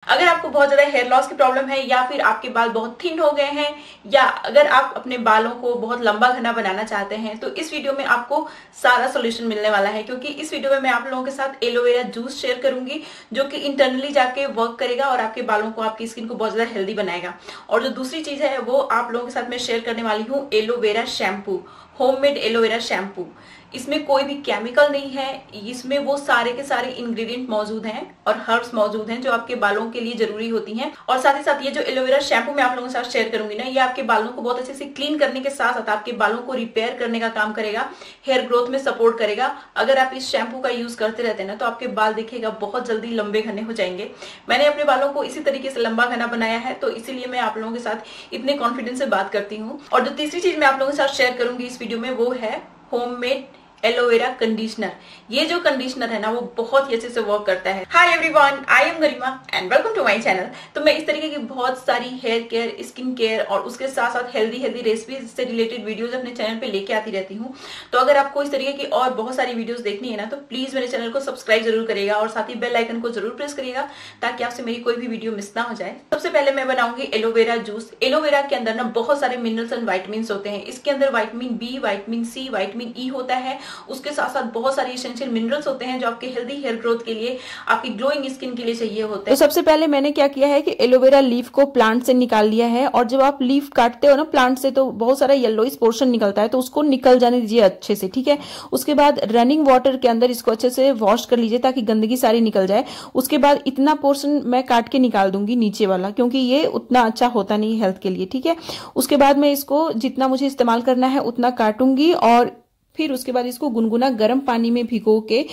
अगर आपको बहुत ज्यादा हेयर लॉस की प्रॉब्लम है या फिर आपके बाल बहुत थिन हो गए हैं या अगर आप अपने बालों को बहुत लंबा घना बनाना चाहते हैं तो इस वीडियो में आपको सारा सोल्यूशन मिलने वाला है, क्योंकि इस वीडियो में मैं आप लोगों के साथ एलोवेरा जूस शेयर करूंगी जो कि इंटरनली जाके वर्क करेगा और आपके बालों को, आपकी स्किन को बहुत ज्यादा हेल्दी बनाएगा। और जो दूसरी चीज है वो आप लोगों के साथ मैं शेयर करने वाली हूँ aloe vera shampoo, homemade aloe vera shampoo. इसमें कोई भी केमिकल नहीं है, इसमें वो सारे के सारे इंग्रेडिएंट मौजूद हैं और हर्ब्स मौजूद हैं जो आपके बालों के लिए जरूरी होती हैं। और साथ ही साथ ये जो एलोवेरा शैम्पू मैं आप लोगों के साथ शेयर करूंगी ना, ये आपके बालों को बहुत अच्छे से क्लीन करने के साथ साथ आपके बालों को रिपेयर करने का काम करेगा, हेयर ग्रोथ में सपोर्ट करेगा। अगर आप इस शैम्पू का यूज करते रहते हैं ना तो आपके बाल देखिएगा बहुत जल्दी लंबे घने हो जाएंगे। मैंने अपने बालों को इसी तरीके से लंबा घना बनाया है, तो इसीलिए मैं आप लोगों के साथ इतने कॉन्फिडेंस से बात करती हूँ। और जो तीसरी चीज मैं आप लोगों के साथ शेयर करूंगी इस वीडियो में वो है होममेड एलोवेरा कंडीशनर। ये जो कंडीशनर है ना वो बहुत ही अच्छे से वर्क करता है। Hi everyone, I am Garima and welcome to my channel. तो मैं इस तरीके की बहुत सारी हेयर केयर, स्किन केयर और उसके साथ साथ हेल्दी रेसिपीज से रिलेटेड वीडियोस अपने चैनल पे लेके आती रहती हूँ। तो अगर आपको इस तरीके की और बहुत सारी वीडियोस देखनी है ना तो प्लीज मेरे चैनल को सब्सक्राइब जरूर करिएगा और साथ ही बेल आइकन को जरूर प्रेस करिएगा ताकि आपसे मेरी कोई भी वीडियो मिस ना हो जाए। सबसे पहले मैं बनाऊंगी एलोवेरा जूस। एलोवेरा के अंदर ना बहुत सारे मिनरल्स एंड वाइटामिन होते हैं। इसके अंदर vitamin B, vitamin C, vitamin E होता है। उसके साथ साथ बहुत सारे एसेंशियल मिनरल्स होते हैं जो आपके हेल्दी हेयर ग्रोथ के लिए, आपकी ग्लोइंग स्किन के लिए चाहिए होते हैं। तो सबसे पहले मैंने क्या किया है कि एलोवेरा लीफ को प्लांट से निकाल लिया है। और जब आप लीफ काटते हो ना प्लांट से तो बहुत सारा येलोइश पोर्शन निकलता है, तो उसको निकल जाने दीजिए अच्छे से, ठीक है। उसके बाद रनिंग वाटर के अंदर इसको अच्छे से वॉश कर लीजिए ताकि गंदगी सारी निकल जाए। उसके बाद इतना पोर्शन मैं काट के निकाल दूंगी नीचे वाला, क्योंकि ये उतना अच्छा होता नहीं हेल्थ के लिए, ठीक है। उसके बाद मैं इसको जितना मुझे इस्तेमाल करना है उतना काटूंगी और फिर उसके बाद इसको गुनगुना गर्म पानी में भिगो के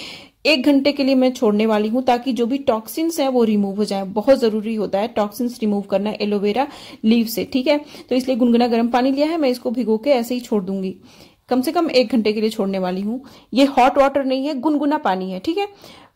1 घंटे के लिए मैं छोड़ने वाली हूं ताकि जो भी टॉक्सिन्स है वो रिमूव हो जाए। बहुत जरूरी होता है टॉक्सिन्स रिमूव करना एलोवेरा लीव से, ठीक है। तो इसलिए गुनगुना गर्म पानी लिया है, मैं इसको भिगो के ऐसे ही छोड़ दूंगी। कम से कम 1 घंटे के लिए छोड़ने वाली हूँ। ये हॉट वाटर नहीं है, गुनगुना पानी है, ठीक है।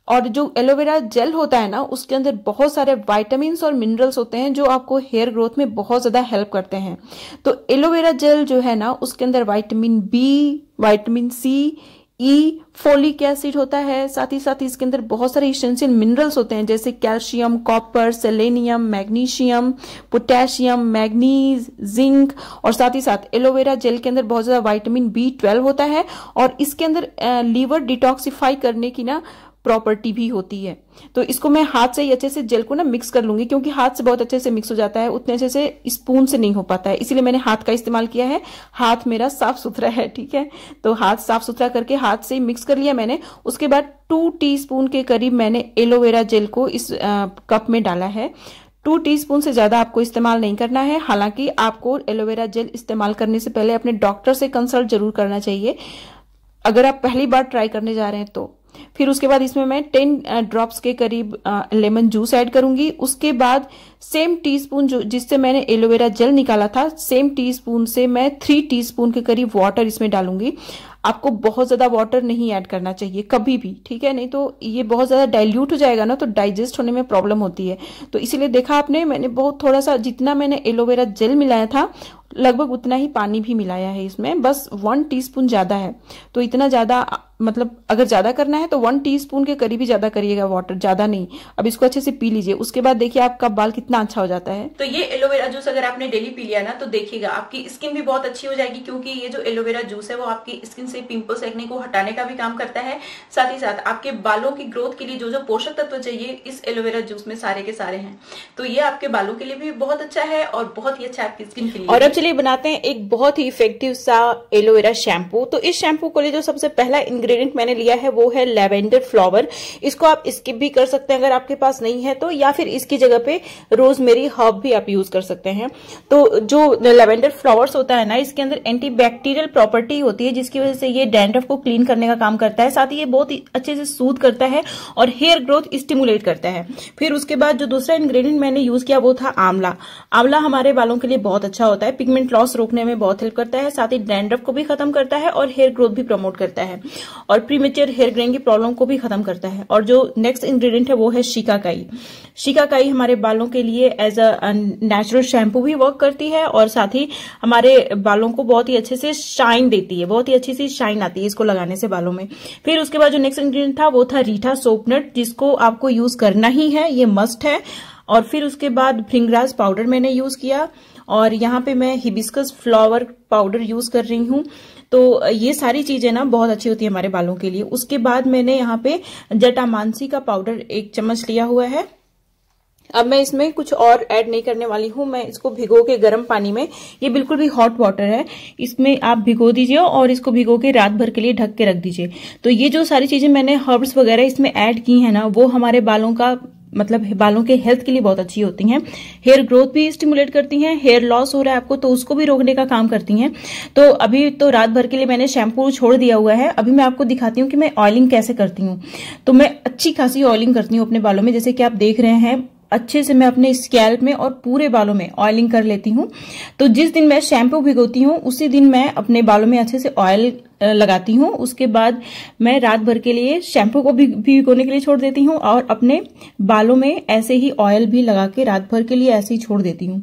और जो एलोवेरा जेल होता है ना उसके अंदर बहुत सारे विटामिन्स और मिनरल्स होते हैं जो आपको हेयर ग्रोथ में बहुत ज्यादा हेल्प करते हैं। तो एलोवेरा जेल जो है ना उसके अंदर विटामिन बी, विटामिन सी, ई, फोलिक एसिड होता है। साथ ही साथ इसके अंदर बहुत सारे एसेंशियल मिनरल्स होते हैं जैसे calcium, copper, selenium, magnesium, potassium, manganese, zinc. और साथ ही साथ एलोवेरा जेल के अंदर बहुत ज्यादा विटामिन B12 होता है और इसके अंदर लीवर डिटॉक्सिफाई करने की ना प्रॉपर्टी भी होती है। तो इसको मैं हाथ से ही अच्छे से जेल को ना मिक्स कर लूंगी, क्योंकि हाथ से बहुत अच्छे से मिक्स हो जाता है, उतने अच्छे से स्पून से नहीं हो पाता है, इसीलिए मैंने हाथ का इस्तेमाल किया है। हाथ मेरा साफ सुथरा है, ठीक है। तो हाथ साफ सुथरा करके हाथ से ही मिक्स कर लिया मैंने। उसके बाद 2 टीस्पून के करीब मैंने एलोवेरा जेल को इस कप में डाला है। 2 टीस्पून से ज्यादा आपको इस्तेमाल नहीं करना है। हालांकि आपको एलोवेरा जेल इस्तेमाल करने से पहले अपने डॉक्टर से कंसल्ट जरूर करना चाहिए अगर आप पहली बार ट्राई करने जा रहे हैं तो। फिर उसके बाद इसमें मैं 10 ड्रॉप्स के करीब लेमन जूस ऐड करूंगी। उसके बाद सेम टीस्पून जो जिससे मैंने एलोवेरा जेल निकाला था, सेम टीस्पून से मैं 3 टीस्पून के करीब वाटर इसमें डालूंगी। आपको बहुत ज्यादा वाटर नहीं ऐड करना चाहिए कभी भी, ठीक है, नहीं तो ये बहुत ज्यादा डाइल्यूट हो जाएगा ना तो डाइजेस्ट होने में प्रॉब्लम होती है। तो इसीलिए देखा आपने, मैंने बहुत थोड़ा सा, जितना मैंने एलोवेरा जेल मिलाया था लगभग उतना ही पानी भी मिलाया है इसमें, बस 1 टीस्पून ज्यादा है। तो इतना ज्यादा, मतलब अगर ज्यादा करना है तो 1 टीस्पून के करीब ही ज्यादा करिएगा वाटर, ज्यादा नहीं। अब इसको अच्छे से पी लीजिए। उसके बाद देखिए आपका बाल कितना अच्छा हो जाता है। तो ये एलोवेरा जूस अगर आपने डेली पी लिया ना तो देखिएगा आपकी स्किन भी बहुत अच्छी हो जाएगी, क्योंकि ये जो एलोवेरा जूस है वो आपकी स्किन से पिंपल्स, एक्ने को हटाने का भी काम करता है। साथ ही साथ आपके बालों की ग्रोथ के लिए जो जो पोषक तत्व चाहिए इस एलोवेरा जूस में सारे के सारे हैं। तो ये आपके बालों के लिए भी बहुत अच्छा है और बहुत ही अच्छा आपकी स्किन के लिए। और अब चलिए बनाते हैं एक बहुत ही इफेक्टिव सा एलोवेरा शैम्पू। तो इस शैम्पू को लिए जो सबसे पहला इंग्रेडिएंट मैंने लिया है वो है लैवेंडर फ्लावर। इसको आप स्किप भी कर सकते हैं अगर आपके पास नहीं है तो, या फिर इसकी जगह पे रोजमेरी हर्ब भी आप यूज कर सकते हैं। तो जो लैवेंडर फ्लावर्स होता है ना इसके अंदर एंटीबैक्टीरियल प्रॉपर्टी होती है जिसकी वजह से ये डैंड्रफ को क्लीन करने का काम करता है। साथ ही ये बहुत ही अच्छे से सूद करता है और हेयर ग्रोथ स्टिमुलेट करता है। फिर उसके बाद जो दूसरा इंग्रेडिएंट मैंने यूज किया वो था आंवला। आंवला हमारे बालों के लिए बहुत अच्छा होता है, पिगमेंट लॉस रोकने में बहुत हेल्प करता है, साथ ही डैंड्रफ को भी खत्म करता है और हेयर ग्रोथ भी प्रमोट करता है और प्रीमेच्योर हेयर ग्रेइंग की प्रॉब्लम को भी खत्म करता है। और जो नेक्स्ट इंग्रेडिएंट है वो है शिकाकाई। शिकाकाई हमारे बालों के लिए एज अ नेचुरल शैम्पू भी वर्क करती है और साथ ही हमारे बालों को बहुत ही अच्छे से शाइन देती है, बहुत ही अच्छी सी शाइन आती है इसको लगाने से बालों में। फिर उसके बाद जो नेक्स्ट इंग्रेडिएंट था वो था रीठा सोपनट, जिसको आपको यूज करना ही है, ये मस्ट है। और फिर उसके बाद भृंगराज पाउडर मैंने यूज किया, और यहाँ पे मैं हिबिस्कस फ्लावर पाउडर यूज कर रही हूँ। तो ये सारी चीजें ना बहुत अच्छी होती है हमारे बालों के लिए। उसके बाद मैंने यहाँ पे जटामांसी का पाउडर 1 चम्मच लिया हुआ है। अब मैं इसमें कुछ और ऐड नहीं करने वाली हूँ, मैं इसको भिगो के गर्म पानी में, ये बिल्कुल भी हॉट वाटर है, इसमें आप भिगो दीजिए और इसको भिगो के रात भर के लिए ढक के रख दीजिए। तो ये जो सारी चीजें मैंने हर्ब्स वगैरह इसमें ऐड की है ना, वो हमारे बालों का मतलब बालों के हेल्थ के लिए बहुत अच्छी होती हैं। हेयर ग्रोथ भी स्टिमुलेट करती हैं, हेयर लॉस हो रहा है आपको तो उसको भी रोकने का काम करती हैं। तो अभी तो रात भर के लिए मैंने शैम्पू छोड़ दिया हुआ है। अभी मैं आपको दिखाती हूँ कि मैं ऑयलिंग कैसे करती हूँ। तो मैं अच्छी खासी ऑयलिंग करती हूँ अपने बालों में, जैसे कि आप देख रहे हैं अच्छे से मैं अपने स्कैल्प में और पूरे बालों में ऑयलिंग कर लेती हूँ। तो जिस दिन मैं शैम्पू भिगोती हूँ उसी दिन मैं अपने बालों में अच्छे से ऑयल लगाती हूँ। उसके बाद मैं रात भर के लिए शैम्पू को भी भिगोने के लिए छोड़ देती हूँ और अपने बालों में ऐसे ही ऑयल भी लगा के रात भर के लिए ऐसे ही छोड़ देती हूँ।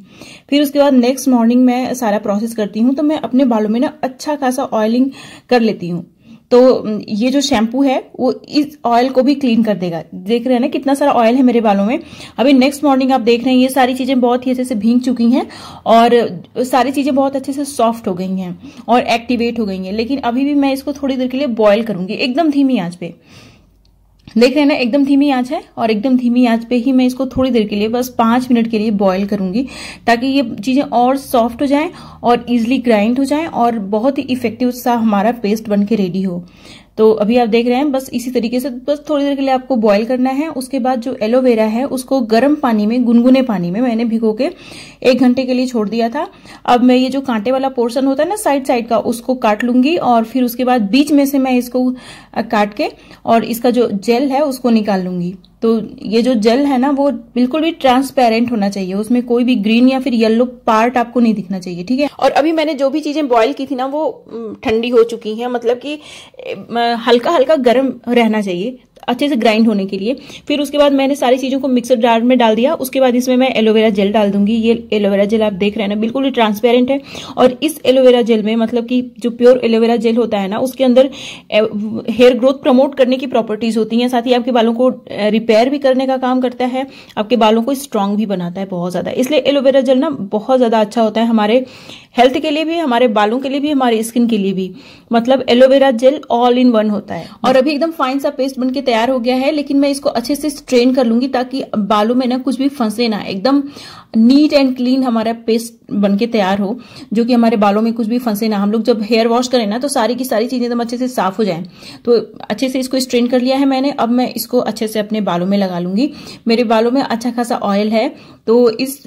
फिर उसके बाद नेक्स्ट मॉर्निंग मैं सारा प्रोसेस करती हूँ। तो मैं अपने बालों में ना अच्छा खासा ऑयलिंग कर लेती हूँ। तो ये जो शैम्पू है वो इस ऑयल को भी क्लीन कर देगा। देख रहे हैं ना कितना सारा ऑयल है मेरे बालों में। अभी नेक्स्ट मॉर्निंग आप देख रहे हैं ये सारी चीजें बहुत ही अच्छे से भीग चुकी हैं और सारी चीजें बहुत अच्छे से सॉफ्ट हो गई हैं और एक्टिवेट हो गई हैं। लेकिन अभी भी मैं इसको थोड़ी देर के लिए बॉयल करूंगी एकदम धीमी आंच पे। देख रहे हैं ना एकदम धीमी आंच है और एकदम धीमी आंच पे ही मैं इसको थोड़ी देर के लिए बस 5 मिनट के लिए बॉईल करूंगी, ताकि ये चीजें और सॉफ्ट हो जाएं और इजीली ग्राइंड हो जाएं और बहुत ही इफेक्टिव सा हमारा पेस्ट बन के रेडी हो। तो अभी आप देख रहे हैं बस इसी तरीके से बस थोड़ी देर के लिए आपको बॉईल करना है। उसके बाद जो एलोवेरा है उसको गर्म पानी में, गुनगुने पानी में मैंने भिगो के 1 घंटे के लिए छोड़ दिया था। अब मैं ये जो कांटे वाला पोर्शन होता है ना साइड साइड का, उसको काट लूंगी और फिर उसके बाद बीच में से मैं इसको काट के और इसका जो जेल है उसको निकाल लूंगी। तो ये जो जेल है ना वो बिल्कुल भी ट्रांसपेरेंट होना चाहिए, उसमें कोई भी ग्रीन या फिर येलो पार्ट आपको नहीं दिखना चाहिए, ठीक है। और अभी मैंने जो भी चीजें बॉईल की थी ना वो ठंडी हो चुकी हैं, मतलब कि हल्का हल्का गर्म रहना चाहिए अच्छे से ग्राइंड होने के लिए। फिर उसके बाद मैंने सारी चीजों को मिक्सर जार में डाल दिया। उसके बाद इसमें मैं एलोवेरा जेल डाल दूंगी। ये एलोवेरा जेल आप देख रहे हैं ना बिल्कुल ही ट्रांसपेरेंट है और इस एलोवेरा जेल में मतलब कि जो प्योर एलोवेरा जेल होता है ना उसके अंदर हेयर ग्रोथ प्रमोट करने की प्रॉपर्टीज होती हैं, साथ ही आपके बालों को रिपेयर भी करने का काम करता है, आपके बालों को स्ट्रांग भी बनाता है बहुत ज्यादा। इसलिए एलोवेरा जेल ना बहुत ज्यादा अच्छा होता है हमारे हेल्थ के लिए भी, हमारे बालों के लिए भी, हमारे स्किन के लिए भी। मतलब aloe vera gel all in one होता है। और अभी एकदम फाइन सा पेस्ट बनके तैयार हो गया है, लेकिन मैं इसको अच्छे से स्ट्रेन कर लूंगी ताकि बालों में ना कुछ भी फंसे ना, एकदम नीट एंड क्लीन हमारा पेस्ट बनके तैयार हो, जो कि हमारे बालों में कुछ भी फंसे ना। हम लोग जब हेयर वॉश करें ना तो सारी की सारी चीजें एकदम अच्छे से साफ हो जाएं। तो अच्छे से इसको स्ट्रेन कर लिया है मैंने। अब मैं इसको अच्छे से अपने बालों में लगा लूंगी। मेरे बालों में अच्छा खासा ऑयल है तो इस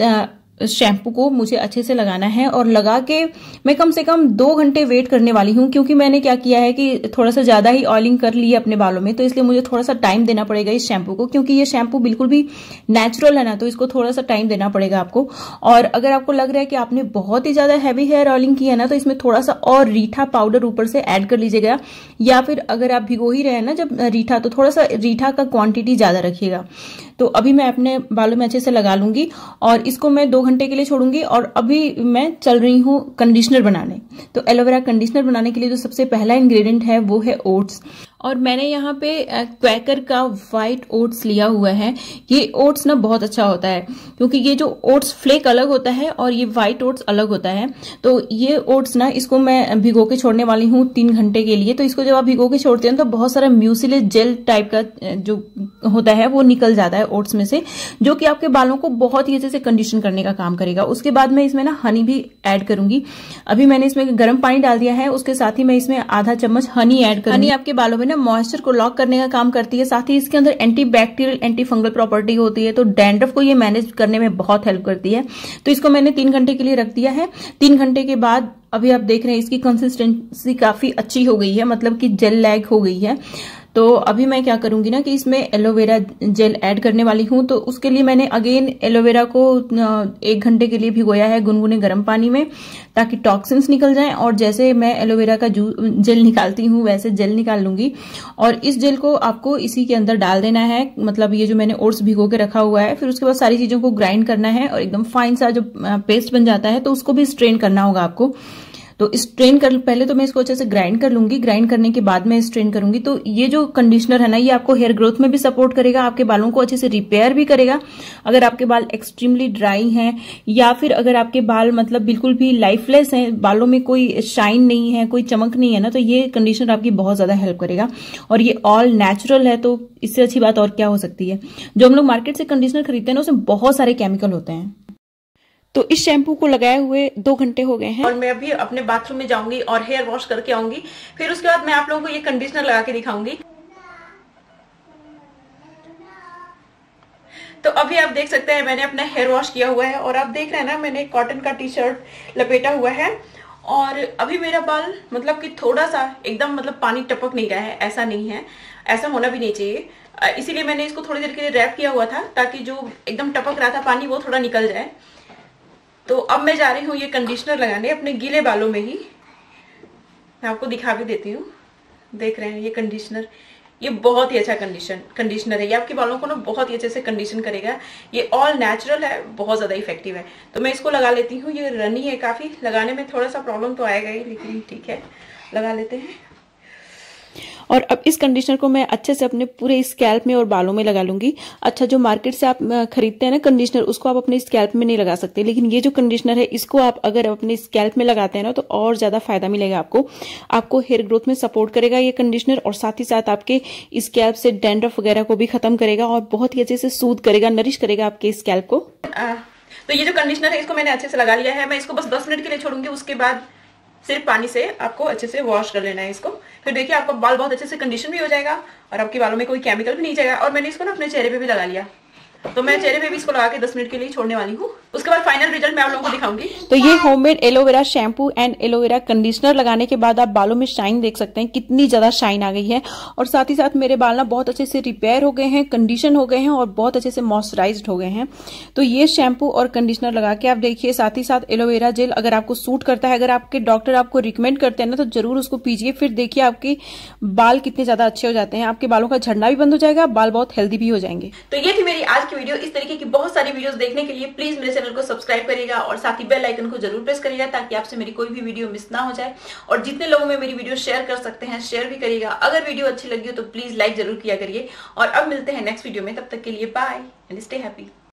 शैम्पू को मुझे अच्छे से लगाना है और लगा के मैं कम से कम 2 घंटे वेट करने वाली हूँ, क्योंकि मैंने क्या किया है कि थोड़ा सा ज्यादा ही ऑयलिंग कर ली है अपने बालों में, तो इसलिए मुझे थोड़ा सा टाइम देना पड़ेगा इस शैम्पू को, क्योंकि ये शैम्पू बिल्कुल भी नेचुरल है ना, तो इसको थोड़ा सा टाइम देना पड़ेगा आपको। और अगर आपको लग रहा है कि आपने बहुत ही ज्यादा हैवी हेयर ऑयलिंग की है ना, तो इसमें थोड़ा सा और रीठा पाउडर ऊपर से ऐड कर लीजिएगा, या फिर अगर आप भिगो ही रहे हैं ना जब रीठा, तो थोड़ा सा रीठा का क्वांटिटी ज्यादा रखिएगा। तो अभी मैं अपने बालों में अच्छे से लगा लूंगी और इसको मैं 2 घंटे के लिए छोड़ूंगी। और अभी मैं चल रही हूँ कंडीशनर बनाने। तो एलोवेरा कंडीशनर बनाने के लिए जो सबसे पहला इंग्रेडिएंट है वो है ओट्स, और मैंने यहाँ पे क्वैकर का व्हाइट ओट्स लिया हुआ है। ये ओट्स ना बहुत अच्छा होता है, क्योंकि ये जो ओट्स फ्लेक अलग होता है और ये व्हाइट ओट्स अलग होता है। तो ये ओट्स ना इसको मैं भिगो के छोड़ने वाली हूँ 3 घंटे के लिए। तो इसको जब आप भिगो के छोड़ते हैं तो बहुत सारा म्यूसिलेज जेल टाइप का जो होता है वो निकल जाता है ओट्स में से, जो कि आपके बालों को बहुत ही अच्छे से कंडीशन करने का काम करेगा। उसके बाद मैं इसमें ना हनी भी ऐड करूंगी। अभी मैंने इसमें गर्म पानी डाल दिया है, उसके साथ ही मैं इसमें आधा चम्मच हनी ऐड करूंगी। हनी आपके बालों में मॉइस्चर को लॉक करने का काम करती है, साथ ही इसके अंदर anti bacterial anti fungal property होती है, तो डैंड्रफ को ये मैनेज करने में बहुत हेल्प करती है। तो इसको मैंने 3 घंटे के लिए रख दिया है। 3 घंटे के बाद अभी आप देख रहे हैं इसकी कंसिस्टेंसी काफी अच्छी हो गई है, मतलब कि जेल लैग हो गई है। तो अभी मैं क्या करूंगी ना कि इसमें एलोवेरा जेल ऐड करने वाली हूं। तो उसके लिए मैंने अगेन एलोवेरा को 1 घंटे के लिए भिगोया है गुनगुने गर्म पानी में, ताकि टॉक्सिन्स निकल जाएं। और जैसे मैं एलोवेरा का जेल निकालती हूं वैसे जेल निकाल लूंगी, और इस जेल को आपको इसी के अंदर डाल देना है। मतलब ये जो मैंने ओट्स भिगो के रखा हुआ है, फिर उसके बाद सारी चीजों को ग्राइंड करना है और एकदम फाइन सा जो पेस्ट बन जाता है तो उसको भी स्ट्रेन करना होगा आपको। तो स्ट्रेन कर, पहले तो मैं इसको अच्छे से ग्राइंड कर लूंगी, ग्राइंड करने के बाद मैं स्ट्रेन करूंगी। तो ये जो कंडीशनर है ना, ये आपको हेयर ग्रोथ में भी सपोर्ट करेगा, आपके बालों को अच्छे से रिपेयर भी करेगा। अगर आपके बाल एक्सट्रीमली ड्राई हैं या फिर अगर आपके बाल मतलब बिल्कुल भी लाइफलेस हैं, बालों में कोई शाइन नहीं है, कोई चमक नहीं है ना, तो ये कंडीशनर आपकी बहुत ज्यादा हेल्प करेगा। और ये ऑल नेचुरल है, तो इससे अच्छी बात और क्या हो सकती है। जो हम लोग मार्केट से कंडीशनर खरीदते हैं ना, उसमें बहुत सारे केमिकल होते हैं। तो इस शैम्पू को लगाए हुए 2 घंटे हो गए हैं और मैं अभी अपने बाथरूम में जाऊंगी और हेयर वॉश करके आऊंगी। फिर उसके बाद मैं आप लोगों को ये कंडीशनर लगा के दिखाऊंगी। तो अभी आप देख सकते हैं मैंने अपना हेयर वॉश किया हुआ है और आप देख रहे हैं ना, मैंने कॉटन का टी शर्ट लपेटा हुआ है और अभी मेरा बाल मतलब कि थोड़ा सा एकदम मतलब पानी टपक नहीं रहा है, ऐसा नहीं है, ऐसा होना भी नहीं चाहिए। इसीलिए मैंने इसको थोड़ी देर के लिए रैप किया हुआ था ताकि जो एकदम टपक रहा था पानी वो थोड़ा निकल जाए। तो अब मैं जा रही हूँ ये कंडीशनर लगाने अपने गीले बालों में ही। मैं आपको दिखा भी देती हूँ, देख रहे हैं ये कंडीशनर, ये बहुत ही अच्छा कंडीशनर है। ये आपके बालों को ना बहुत ही अच्छे से कंडीशन करेगा। ये ऑल नेचुरल है, बहुत ज्यादा इफेक्टिव है। तो मैं इसको लगा लेती हूँ। ये रनी है काफी, लगाने में थोड़ा सा प्रॉब्लम तो आएगा ही, लेकिन ठीक है, लगा लेते हैं। और अब इस कंडीशनर को मैं अच्छे से अपने पूरे स्कैल्प में और बालों में लगा लूंगी। अच्छा, जो मार्केट से आप खरीदते हैं ना कंडीशनर, उसको आप अपने स्कैल्प में नहीं लगा सकते, लेकिन ये जो कंडीशनर है इसको आप अगर अपने स्कैल्प में लगाते हैं ना, तो और ज्यादा फायदा मिलेगा आपको हेयर ग्रोथ में सपोर्ट करेगा ये कंडीशनर, और साथ ही साथ आपके स्कैल्प से डैंड्रफ वगैरह को भी खत्म करेगा और बहुत ही अच्छे से सूद करेगा, नरिश करेगा आपके स्कैल्प को। तो ये जो कंडीशनर है इसको मैंने अच्छे से लगा लिया है। मैं इसको बस 10 मिनट के लिए छोड़ूंगी, उसके बाद सिर्फ पानी से आपको अच्छे से वॉश कर लेना है इसको। फिर देखिए आपका बाल बहुत अच्छे से कंडीशन भी हो जाएगा और आपके बालों में कोई केमिकल भी नहीं जाएगा। और मैंने इसको ना अपने चेहरे पे भी लगा लिया, तो मैं चेहरे पे भी इसको लगा के 10 मिनट के लिए छोड़ने वाली हूँ। उसके बाद फाइनल रिजल्ट मैं आप लोगों को दिखाऊंगी। तो ये homemade aloe vera shampoo and aloe vera conditioner लगाने के बाद आप बालों में शाइन देख सकते हैं, कितनी ज्यादा शाइन आ गई है। और साथ ही साथ मेरे बाल ना बहुत अच्छे से रिपेयर हो गए हैं, कंडीशन हो गए हैं और बहुत अच्छे से मॉइस्चराइज्ड हो गए हैं। तो ये शैम्पू और कंडीशनर लगा के आप देखिए, साथ ही साथ एलोवेरा जेल अगर आपको सूट करता है, अगर आपके डॉक्टर आपको रिकमेंड करते हैं ना, तो जरूर उसको पीजिए। फिर देखिए आपके बाल कितने ज्यादा अच्छे हो जाते हैं, आपके बालों का झड़ना भी बंद हो जाएगा, बाल बहुत हेल्दी भी हो जाएंगे। तो ये थी मेरी आज की वीडियो। इस तरीके की बहुत सारी वीडियोस देखने के लिए प्लीज मेरे चैनल को सब्सक्राइब करिएगा और साथ ही बेल आइकन को जरूर प्रेस करिएगा ताकि आपसे मेरी कोई भी वीडियो मिस ना हो जाए। और जितने लोगों में मेरी वीडियो शेयर कर सकते हैं शेयर भी करिएगा। अगर वीडियो अच्छी लगी हो तो प्लीज लाइक जरूर किया करिए। और अब मिलते हैं नेक्स्ट वीडियो में, तब तक के लिए बाय एंड स्टे हैप्पी।